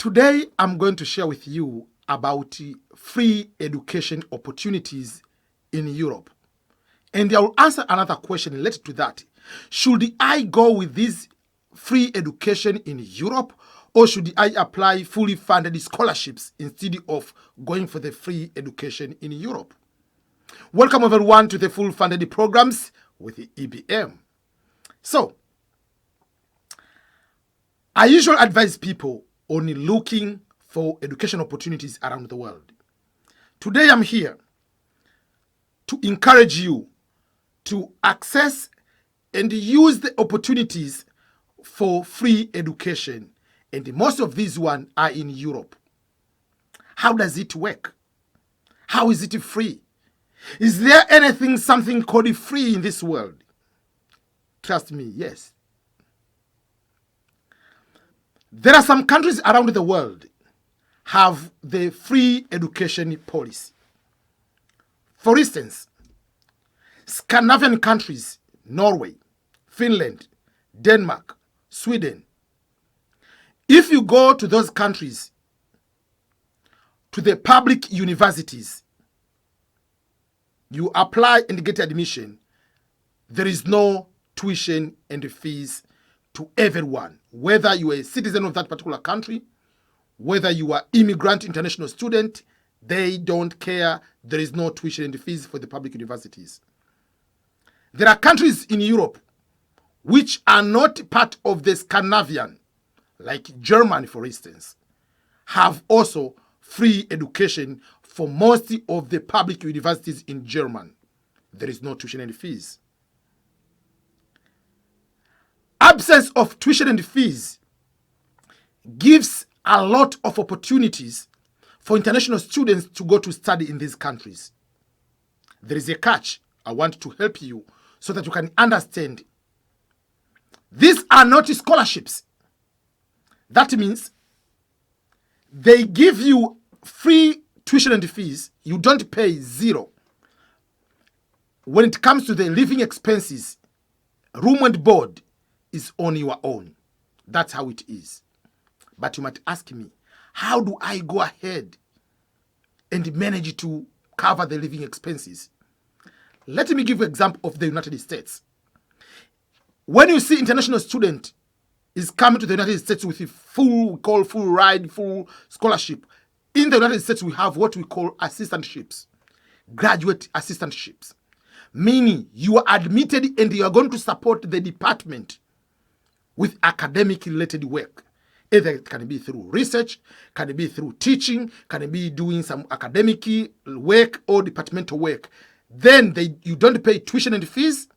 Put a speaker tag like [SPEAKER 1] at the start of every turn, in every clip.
[SPEAKER 1] Today, I'm going to share with you about free education opportunities in Europe. And I will answer another question related to that. Should I go with this free education in Europe, or should I apply fully funded scholarships instead of going for the free education in Europe? Welcome everyone to the full funded programs with the EBM. So, I usually advise people on looking for education opportunities around the world. Today I'm here to encourage you to access and use the opportunities for free education. And most of these ones are in Europe. How does it work? How is it free? Is there something called free in this world? Trust me, yes. There are some countries around the world have the free education policy. For instance, Scandinavian countries, Norway, Finland, Denmark, Sweden. If you go to those countries, to the public universities, you apply and get admission, there is no tuition and fees to everyone, whether you are a citizen of that particular country, whether you are immigrant international student, they don't care. There is no tuition and fees for the public universities. There are countries in Europe which are not part of the Scandinavian, like Germany, for instance, have also free education for most of the public universities in Germany. There is no tuition and fees. Absence of tuition and fees gives a lot of opportunities for international students to go to study in these countries. There is a catch. I want to help you so that you can understand. These are not scholarships. That means they give you free tuition and fees. You don't pay zero. When it comes to the living expenses, room and board is on your own. That's how it is. But you might ask me, how do I go ahead and manage to cover the living expenses? Let me give you an example of the United States. When you see international student is coming to the United States with a full ride, full scholarship, in the United States we have what we call assistantships, graduate assistantships, meaning you are admitted and you are going to support the department with academic related work. Either it can be through research, can it be through teaching, can it be doing some academic work or departmental work. Then you don't pay tuition and fees,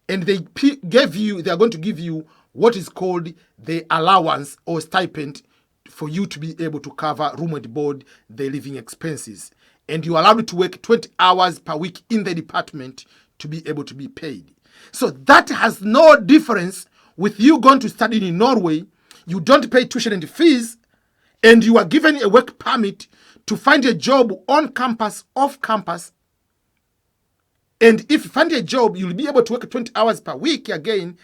[SPEAKER 1] and they are going to give you what is called the allowance or stipend for you to be able to cover room and board, the living expenses. And you are allowed to work 20 hours per week in the department to be able to be paid. So that has no difference with you going to study in Norway. You don't pay tuition and fees, and you are given a work permit to find a job on campus, off campus. And if you find a job, you'll be able to work 20 hours per week again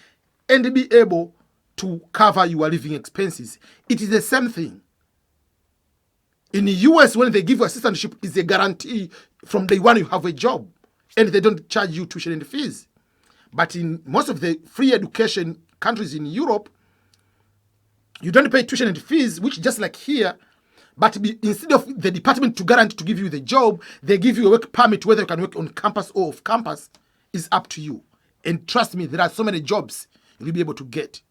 [SPEAKER 1] and be able to cover your living expenses. It is the same thing. In the US, when they give you assistantship, it's a guarantee from day one you have a job, and they don't charge you tuition and fees. But in most of the free education countries in Europe, you don't pay tuition and fees, which just like here, but instead of the department to guarantee to give you the job, they give you a work permit, whether you can work on campus or off campus is up to you. And trust me, there are so many jobs you'll be able to get,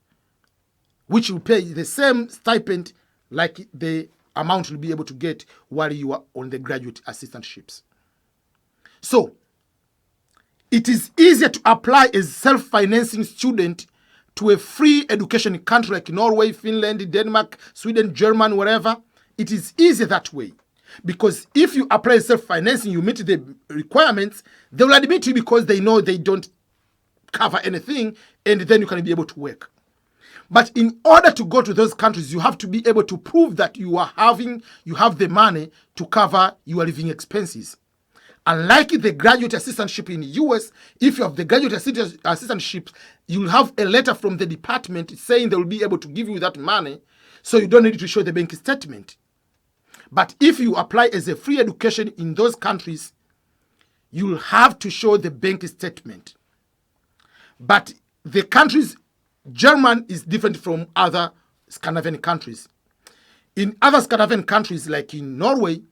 [SPEAKER 1] which will pay the same stipend like the amount you'll be able to get while you are on the graduate assistantships. So, it is easier to apply as self-financing student to a free education country like Norway, Finland, Denmark, Sweden, Germany, wherever. It is easier that way. Because if you apply self-financing, you meet the requirements, they will admit you because they know they don't cover anything, and then you can be able to work. But in order to go to those countries, you have to be able to prove that you have the money to cover your living expenses. Unlike the graduate assistantship in the US, if you have the graduate assistantship, you'll have a letter from the department saying they will be able to give you that money. So you don't need to show the bank statement. But if you apply as a free education in those countries, you'll have to show the bank statement. But the countries, German is different from other Scandinavian countries. In other Scandinavian countries, like in Norway,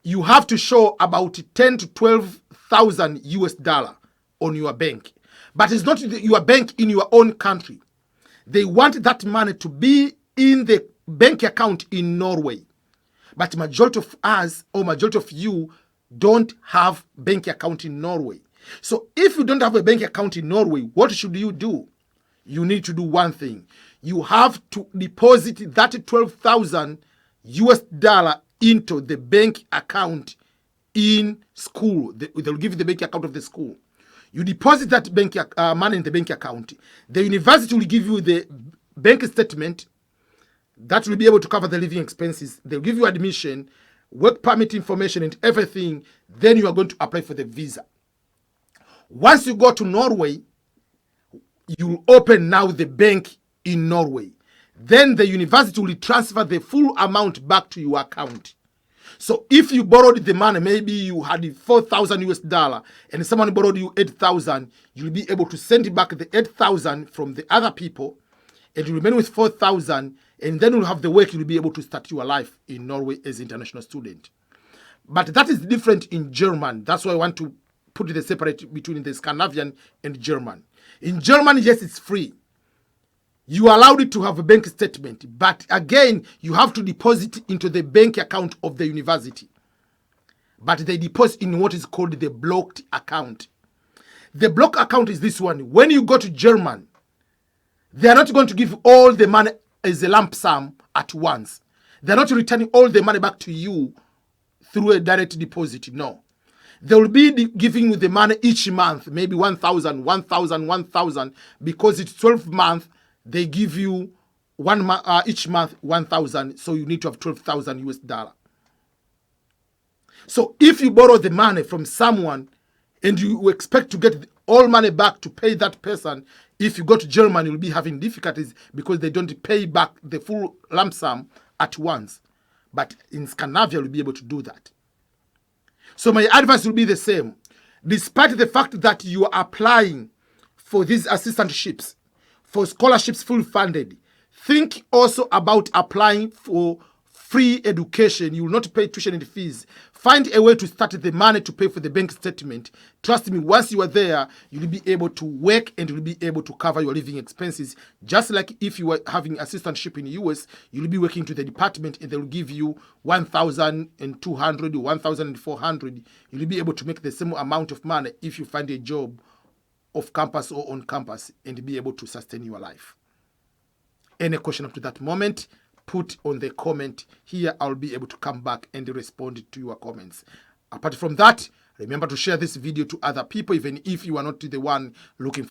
[SPEAKER 1] you have to show about 10 to 12,000 US dollar on your bank. But it's not your bank in your own country. They want that money to be in the bank account in Norway. But majority of us, or majority of you, don't have bank account in Norway. So if you don't have a bank account in Norway, what should you do? You need to do one thing. You have to deposit that 12,000 US dollar into the bank account in school. They'll give you the bank account of the school. You deposit that bank money in the bank account. The university will give you the bank statement that will be able to cover the living expenses. They'll give you admission, work permit information, and everything. Then you are going to apply for the visa. Once you go to Norway, you open now the bank in Norway. Then the university will transfer the full amount back to your account. So if you borrowed the money, maybe you had 4,000 US dollar and someone borrowed you 8,000, you'll be able to send back the 8,000 from the other people and you remain with 4,000, and then you'll have the work, you'll be able to start your life in Norway as an international student. But that is different in German. That's why I want to put the separate between the Scandinavian and German. In Germany, yes, it's free. You are allowed to have a bank statement, but again, you have to deposit into the bank account of the university. But they deposit in what is called the blocked account. The blocked account is this one. When you go to German, they are not going to give all the money as a lump sum at once. They're not returning all the money back to you through a direct deposit. No. They will be giving you the money each month, maybe 1,000, 1,000, 1,000, because it's 12 months. They give you each month 1,000, so you need to have 12,000 US dollar. So if you borrow the money from someone and you expect to get all money back to pay that person, if you go to Germany, you'll be having difficulties because they don't pay back the full lump sum at once. But in Scandinavia, you'll be able to do that. So my advice will be the same. Despite the fact that you are applying for these assistantships, for scholarships fully funded, think also about applying for free education. You will not pay tuition and fees. Find a way to start the money to pay for the bank statement. Trust me, once you are there, you'll be able to work and you'll be able to cover your living expenses. Just like if you were having assistantship in the US, you'll be working to the department and they'll give you 1,200 or 1,400. You'll be able to make the same amount of money if you find a job off campus or on campus and be able to sustain your life. Any question up to that moment, put on the comment here. I'll be able to come back and respond to your comments. Apart from that, remember to share this video to other people, even if you are not the one looking